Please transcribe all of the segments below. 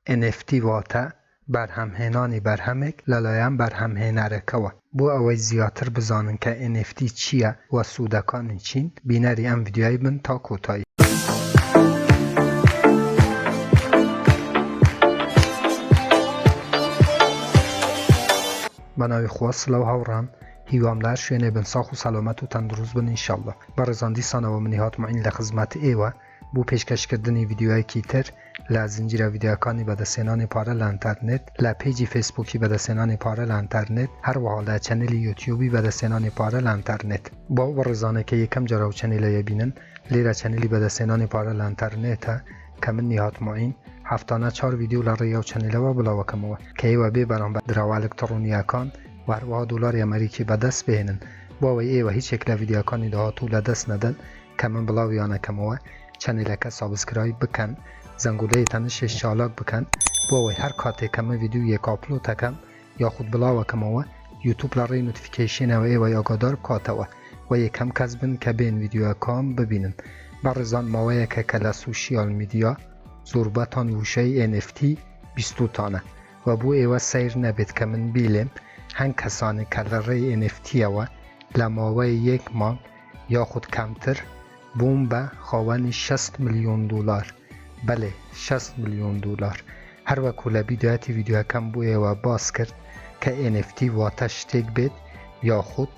NFT واتە بەرهەمهێنانی بەرهەمێک لەلایەن بەرهەمهێنەرەکەوە. بۆ ئەوەی زیاتر بزانن کە NFT چییە و سوودەکانی چین، بینەری ئەم ڤیدیۆی بن تا کۆتایی. بەناوی خوا سڵاو هاوڕان، هیوامدار شوێنێ بن ساخ و سەلامەت و تەندروست بن ئینشەڵڵا. بەڕێزان دیسانەوە منی هاتمەعین لە خزمەت ئێوە بۆ پێشکەشکردنی ڤیدیۆیەکی تر لە زنجیرە ڤیدیۆکانی بەدەستهێنانی پارە لە ئینتەرنێت، لە پێیجی فێسبووکی بەدەستهێنانی پارە لە ئینتەرنێت، هەروەها لە چەنێلی یوتیوبی بەدەستهێنانی پارە لە ئینتەرنێت. بۆ بەڕێزانێکە یەکەم جارە و چەنێلەیە بینن، لێرە چەنێلی بەدەستهێنانی پارە لە ئینتەرنێتە کە من هاتمەعین هەفتانە 4 ڤیدیۆ لە ڕێگە و چەنێلەوە بڵاوەکەمەوە کە ئێوە بێ بەرامبەر دراوە ئەلکترۆنیەکان و هەروەها دۆلاری ئەمریکی بەدەست بهێنن. بۆ ئەوەی ئێوە هیچێک لە ڤیدیۆکانی داهاتوو لە دەست نەدەن کە من بڵاویانەکەمەوە، چەنێلەکە سابسکرایب بکەن، زەنگولەی تەنشش چالاک بکەن بۆ ئەوەی هەر کاتێک کە من ڤیدیۆ یەک ئاپلۆدەکەم یاخود بڵاوەکەمەوە یوتیوب لە ڕێی نۆتیفیکیشنەوە ئێوە ئاگادار بکاتەوە و یەکەم کەس بن کە بێن ڤیدیۆکەم ببینن. بەڕێزان ماوەیەکە کە لە سوشیال میدیا زۆربەتان وشەی NFT 20 تانە و بۆ ئێوە سەیر نەبێت کە من بیلێم هەنگ کەسانی کە لە ڕێی NFTەوە لە ماوەی 1 مانگ یاخود کەمتر بووم بە خاوەنی 60 ملیۆن دلار. بەڵێ 60 ملیۆن دلار. هەروەکو لە بیدایەتی ڤیدیۆکەم بۆ ئێوە باس کرد کە NFT واتە شتێک بێت یاخود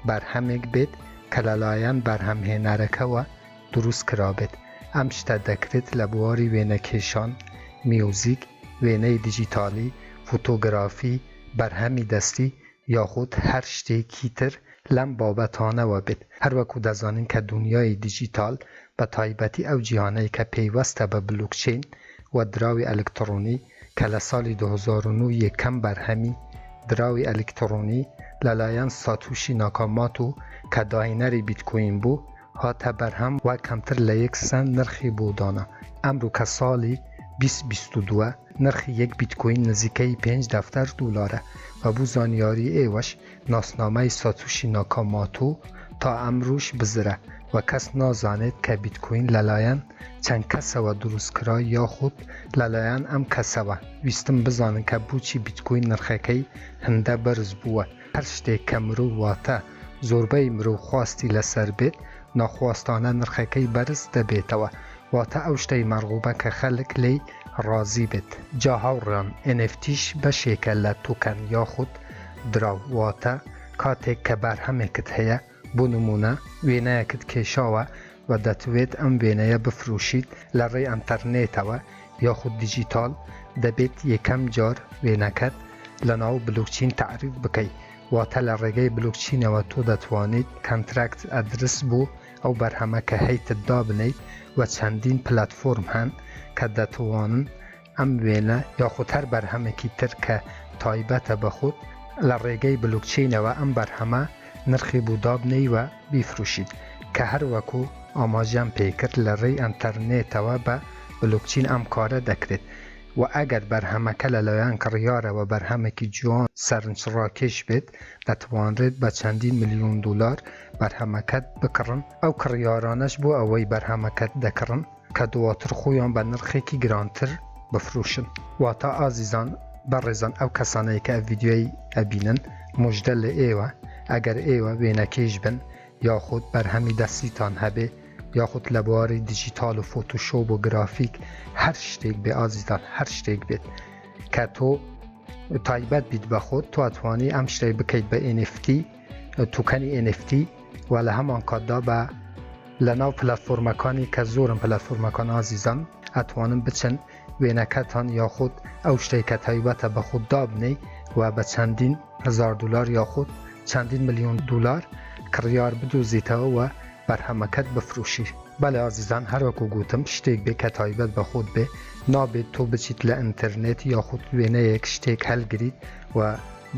بەرهەمێک بێت کە لەلایەن بەرهەمهێنەرەکەوە دروست کرابێت. ئەم شتە دەکرێت لە بواری وێنەکێشان، میوزیک، وێنەی دیجیتالی، فۆتۆگرافی، بەرهەمی دەستی یاخود هەر شتێکی تر لەم بابەتانەوە بێت. هەروەکو دەزانین کە دنیای دیجیتال بە تایبەتی ئەو جیهانەی کە پەیوەستە بە بلوکچین و دراوی ئەلکترۆنی کە لە ساڵی 2009 یەکەم بەرهەمی دراوی ئەلکترۆنی لەلایەن ساتوشی ناکاماتۆ کە داهینەری بیتکۆین بوو هاتە بەرهەم و کەمتر لە 1 سنت نرخی بۆ دانا. ئەمڕۆ کە ساڵی 2022 نرخی 1 بیتکۆین نزیکەی 5 دەفتەر دلارە و بۆ زانیاری ئێوەش ناسنامەی ساتوشی ناکاماتۆ تا ئەمڕۆش بزرە و کەس نازانێت کە بیتکۆین لەلایەن چەند کەسەوە دروستکرا یاخود لەلایەن ئەم کەسەوە. ویستم بزانن کە بۆچی بیتکۆین نرخەکەی هەندە بەرز بووە. هەر شتێک کە مرۆڤ واتە زۆربەی مرۆڤ خواستی لەسەر بێت ناخواستانە نرخەکەی بەرز دەبێتەوە، واتە ئەو شتەی مەرغوبە کە خەڵک لێی ڕازی بێت. جا هاوڕان NFTش بەشێکە لە توکەن یاخود دراو، واتە کاتێک کە بەرهەمێکت هەیە بۆ نمونە وێنەیەکت کێشاوە و دەتوێت ئەم وێنەیە بفرۆشیت لە ڕێی ئینتەرنێتەوە یاخود دیجیتال، دەبێت یەکەم جار وێنەکەت لە ناو بلوکچین تعریف بکەیت، واتە لە ڕێگەی بلوکچینەوە تۆ دەتوانیت کۆنتراکت ئەدرس بۆ ئەو بەرهەمەکە هەیتت دابنیت و چەندین پلەتفۆرم هەن کە دەتوانن ئەم وێنە یاخود هەر بەرهەمێکی تر کە تایبەتە بە خۆت لە ڕێگەی بلوکچینەوە ئەم بەرهەمە نرخی بۆ دابنی و بیفرۆشیت کە هەروەکو ئاماژەم پێکرد لە ڕێی ئینتەرنێتەوە بە بلوکچین ئەم کارە دەکرێت و ئەگەر بەرهەمەکە لەلایەن کڕیارەوە بەرهەمێکی جوان سەرنجڕاکێش بێت دەتوانرێت بە چەندین ملیۆن دلار بەرهەمەکەت بکڕن. ئەو کڕیارانەش بۆ ئەوەی بەرهەمەکەت دەکڕن کە دواتر خۆیان بە نرخێکی گرانتر بفرۆشن. واتە ئازیزان بەڕێزان ئەو کەسانەی کە ڤیدیۆی ئەبینن موژدە لە ئێوە ئەگەر ئێوە وێنەکێش بن یاخود بەرهەمی دەستیتان هەبێ یاخود لە بواری دیجیتال و فۆتۆشۆپ و گرافیک هەر شتێک بێ ئازیزان، هەر شتێک بێت کە تۆ تایبەت بیت بە خۆت تۆ ئەتوانی ئەم شتەی بکەیت بە NFT توکەنی NFT و لە هەمان کاتدا بە لە ناو پلەتفۆرمەکانی کە زۆرن پلەتفۆرمەکان ئازیزان ئەتوانن بچن وێنەکەتان یاخود ئەو شتێک کە تایبەتە بە خۆت دابنی و بە چەندین هزار دلار یاخود چەندین ملیۆن دلار کڕیار بدۆزیتەوە و بەرهەمەکەت بفرۆشی. بەڵێ ئازیزان هەروەکو گوتم شتێک بێ کە تایبەت بە خۆت بێ، نابێت تۆ بچیت لە ئینتەرنێت یاخود وێنەیەک شتێک هەلگریت و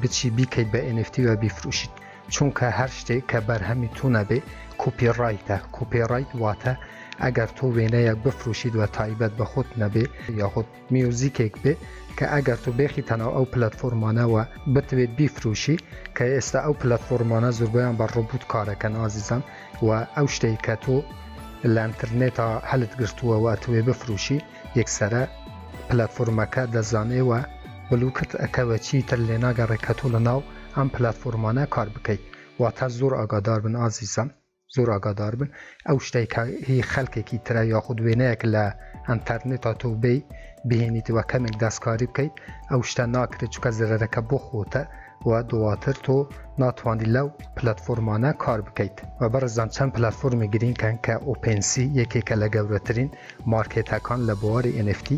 بچی بیکەیت بە NFT و بیفرۆشیت، چونکە هەر شتێک کە بەرهەمی تۆ نەبێ کۆپیڕایتە. کۆپیڕایت واتە ئەگەر تۆ وێنەیەک بفرۆشیت و تایبەت بە خۆت نەبێ یاخود میوزیکێک بێ کە ئەگەر تۆ بێخیتەنەوە ئەو پلەتفۆرمانەوە بتوێت بیفرۆشی کە ئێستا ئەو پلەتفۆرمانە زۆربەیان بە ڕۆبوت کارەکەن ئازیزان و ئەو شتێک کە تۆ لە ئینتەرنێتە هەلت گرتووە و ئەتوێ بفرۆشی یەکسەرە پلتفۆرمەکە دەزانێ و بلوکت ئەکەوە چیتر لێ ناگەڕێکەتۆ لە ناو ئەم پلتفۆرمانە کار بکەیت واتە زۆر ئاگادار بن ئازیزم زۆر ئاگادار بن ئەو شتێک هی خەڵکێکی ترە یاخود وێنەیەک لە ئەنتەرنێتا تۆ بهێنیتەوە کەمێک دەستکاری بکەیت ئەو شتە ناکرێت چکە زرەرەکە بۆ خۆتە و دواتر تۆ ناتوانانی لەو پلتفۆرمانە کار بکەیت و بەرزان چەند پلتفۆرمی گرینگن کە ئۆپنسی یەکێکە لە گەورەترین مارکێتەکان لە بواری NFT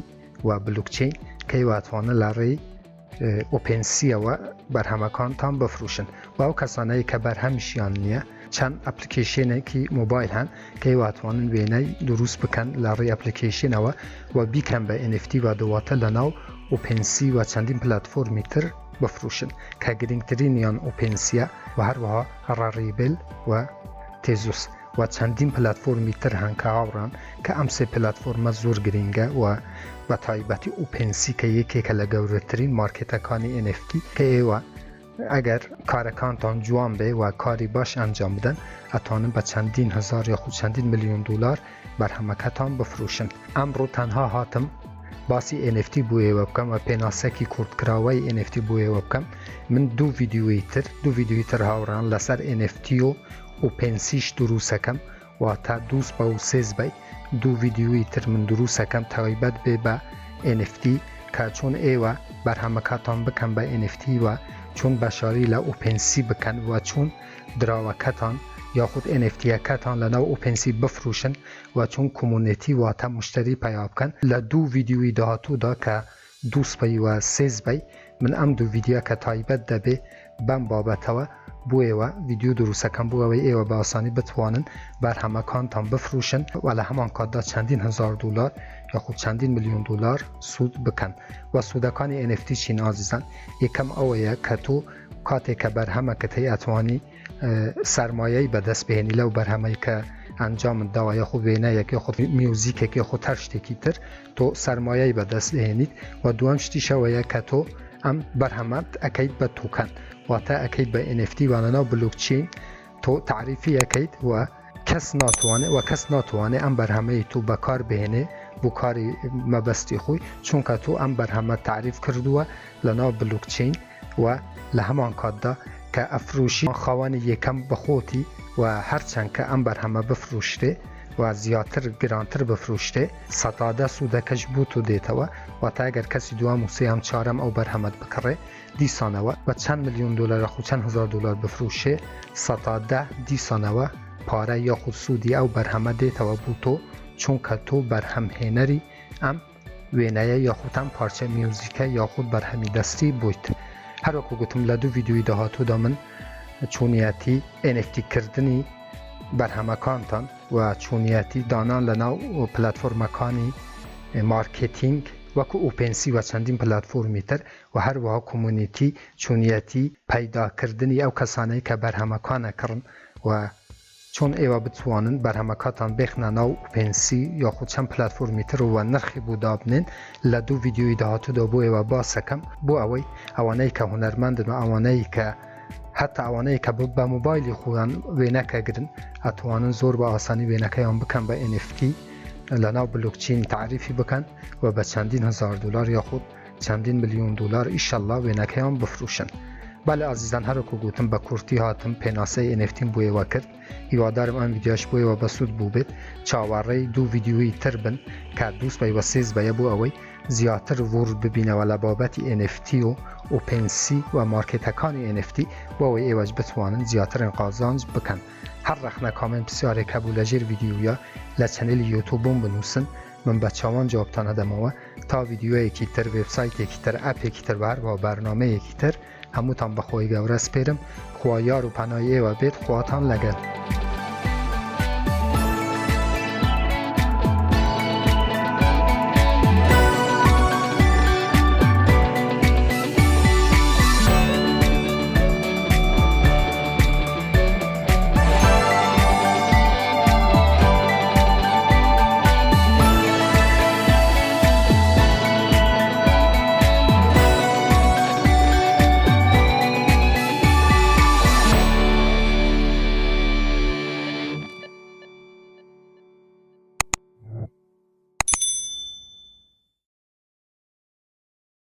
و بلوکچین کە واتوانە لە ڕێی ئۆپنسیەوە بەرهەمەکانتان بفروشن و ئەو کەسانەی کە بەرهەمیشیان نییە چەند ئەپلیکیشنێکی موبایل هەن کە واتوانن وێنەی دروست بکەن لە ڕێی ئەپلیکیشنەوە و بیکەن بە NFT و دواتە لە ناو ئۆپنسی و چەندین پلتفۆرمی تر بفروشن کە گرنگترینیان ئۆپنسیە و هەروەها ڕاریبل و تێزوس و چەندین پلتفۆرمی تر هەن کە هاوڕان کە ئەم سێ پلتفۆرمە زۆر گرنگە و بە تایبەتی ئۆپنسی کە یەکێکە لە گەورەترین مارکێتەکانی NFT کە ئێوە ئەگەر کارەکانتان جوان بێ و کاری باش ئەنجام بدەن ئەتوانن بە چەندین هزار یاخود چەندین میلیۆن دلار بەرهەمەکەتان بفروشن. ئەمڕۆ تەنها هاتم باسی NFT بۆ ئێوە بکەم و پێناسەکی کورتکراوەی NFT بۆ ئێوە بکەم. من دوو ڤیدیۆی تر هاوڕان لەسەر NFT و ئۆپنسیش دروستەکەم واتە دووس بە و سێز بەی دوو ڤیدیۆی تر من دروستەکەم تایبەت بێ بە NFT کە چۆن ئێوە بەرهەمەکەتان بکەن بە NFT و چۆن بەشاری لە ئۆپنسی بکەن و چۆن دراوەکەتان یاخود NFTەکەتان لە ناو ئۆپنسی بفروشن و چۆن کۆمونیتی واتە مشتری پەیا بکەن لە دوو ڤیدیۆی داهاتوودا کە دووسپەی و سێزبەی من ئەم دوو ڤیدیۆ کە تایبەت دەبێ بەم بابەتەوە بۆ ئێوە ڤیدیۆ دروستەکەم بۆ ئەوەی ئێوە بە ئاسانی بتوانن بەرهەمەکانتان بفروشن و لە هەمان کاتدا چەندین هزار دلار یاخود چەندین میلیۆن دلار سود بکەن و سوودەکانی NFT چین ئازیزان یەکەم ئەوەیە کە تۆ کاتێک کە بەرهەمەکەت هەیە ئەتوانی سەرمایەی بەدەست بهێنی لەو بەرهەمەی کە ئەنجامت داوە یاخود وێنەیەک یاخود میوزیکێک یاخود هەر شتێکی تر تۆ سەرمایەی بەدەست بهێنیت و دووەم شتیشەوەیە کە تۆ ئەم بەرهەمەت ئەەکەیت بە توکەن واتە ئەەکەیت بە NFT وانەناو بلوکچین تۆ تعریفی ئەەکەیت و کەس ناتوانێت ئەم بەرهەمەی تو بەکار بهێنێ بۆ کاری مەبەستی خۆی چونکە تۆ ئەم بەرهەمە تعریف کردووە لە ناو بلوکچین و لە هەمان کاتدا کە ئەفروشی خاوەنی یەکەم بەخۆتی و هەرچەند کە ئەم بەرهەمە بفروشتێ و زیاتر گرانتر بفروشتێ سەتادە سوودەکەش بۆ تۆ دێتەوە واتە ئەگەر کەسی دوام و سێم چارەم ئەو بەرهەمەت بکڕێ دیسانەوە بە چەند میلیۆن دلار خو چەند هزار دلار بفروشێ سەتادە دیسانەوە پارە یاخود سوودی ئەو بەرهەمە دێتەوە بۆ تۆ چونکە تۆ بەرهەمهێنەری ئەم وێنەیە یاخود ئەم پارچە میوزیکە یاخود بەرهەمی دەستی بوویت. هەروەکو گوتم لە دوو ڤیدیۆی داهاتوودا من چۆنیەتی NFT کردنی بەرهەمەکانتان و چۆنیەتی دانان لە ناو پلتفۆرمەکانی مارکتینگ وەکو ئۆپنسی و چەندین پلتفۆرمی تر و هەروەها کۆمونیتی چۆنیەتی پەیداکردنی ئەو کەسانەی کە بەرهەمەکانەکڕن و چۆن ئێوە بتوانن بەرهەمەکەتان بێخنە ناو ئۆپنسی یاخود چەند پلتفۆرمی تر و نرخی بۆ دابنێن لە دوو ڤیدیۆی داهاتوودا بۆ ئێوە باسەکەم بۆ ئەوەی ئەوانەی کە هونەرمەندن و ئەوانەی کە حتا ئەوانەی کە بە مۆبایلی خۆیان وێنەکەگرن ئەتوانن زۆر بە ئاسانی وێنەکەیان بکەن بە NFT لە ناو بلوکچین تعریفی بکەن و بە چەندین هزار دلار یاخود چەندین میلیۆن دلار ئیشەڵڵا وێنەکەیان بفروشن. بەڵێ ئازیزان هەروەکو گوتم بە کورتی هاتم پێناسەی NFT بۆ ئێوە کرد هیوادارم ئەم ڤیدیۆش بۆ ئێوە بەسوود بوو بێت چاوەڕێی دوو ڤیدیۆی تر بن کە دووسبەی وە سێزبەیە بۆ ئەوەی زیاتر ور ببینەوە لە بابەتی NFT و ئۆپنسی و مارکێتەکانی NFT بۆ ئەوەی ئێوەش بتوانن زیاترن قازانج بکەن. هەر ڕەخنە کامنت پرسیارێک هەبوو لەژێر ڤیدیۆیە لە چەنێلی یوتیوبم بنووسن من بە چاوان جوابتان هەدەمەوە تا ڤیدیۆیەکی تر وێبسایتێکی تر ئەپێکی تر بەهەروەها بەرنامەیەکی تر هەمووتان بەخۆی گەورە سپێرم خوا یار و پەنای ئێوە بێت خواتان لەگەڵ.